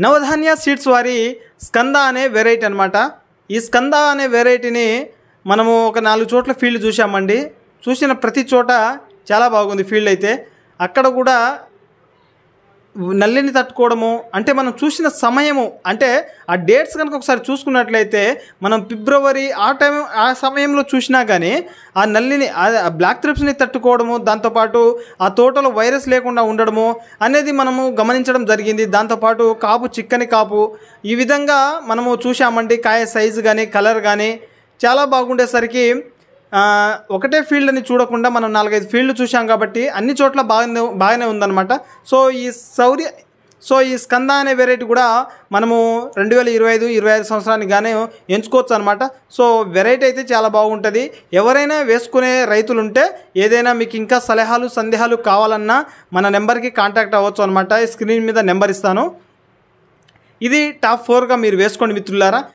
Navadhanya seeds వారి స్కంద అనే variety అనమాట. ఈ స్కంద అనే వెరైటీని మనము ఒక 4 చోట్ల ఫీల్డ్ చూసామండి. చూసిన ప్రతి చోట చాలా బాగుంది ఫీల్డ్ అయితే. అక్కడ కూడా నల్లిని తట్టుకోవడము అంటే మనం చూసిన సమయము అంటే ఆ డేట్స్ కనుక ఒకసారి చూసుకున్నట్లయితే మనం ఫిబ్రవరి ఆ సమయంలో చూసినా కానీ ఆ నల్లిని ఆ బ్లాక్ థ్రిప్స్ని తట్టుకోవడము, దాంతోపాటు ఆ తోటలో వైరస్ లేకుండా ఉండడము అనేది మనము గమనించడం జరిగింది. దాంతోపాటు కాపు చిక్కని కాపు ఈ విధంగా మనము చూసామండి. కాయ సైజు కానీ కలర్ కానీ చాలా బాగుండేసరికి ఒకటే ఫీల్డ్ అని చూడకుండా మనం 4-5 ఫీల్డ్ చూసాం కాబట్టి అన్ని చోట్ల బాగానే ఉందన్నమాట. సో ఈ స్కంద అనే వెరైటీ కూడా మనము 2025-26 సంవత్సరానికి కానీ ఎంచుకోవచ్చు అనమాట. సో వెరైటీ అయితే చాలా బాగుంటుంది. ఎవరైనా వేసుకునే రైతులు ఉంటే ఏదైనా మీకు ఇంకా సలహాలు సందేహాలు కావాలన్నా మన నెంబర్కి కాంటాక్ట్ అవ్వచ్చు అనమాట. స్క్రీన్ మీద నెంబర్ ఇస్తాను. ఇది టాప్ 4గా మీరు వేసుకోండి మిత్రులారా.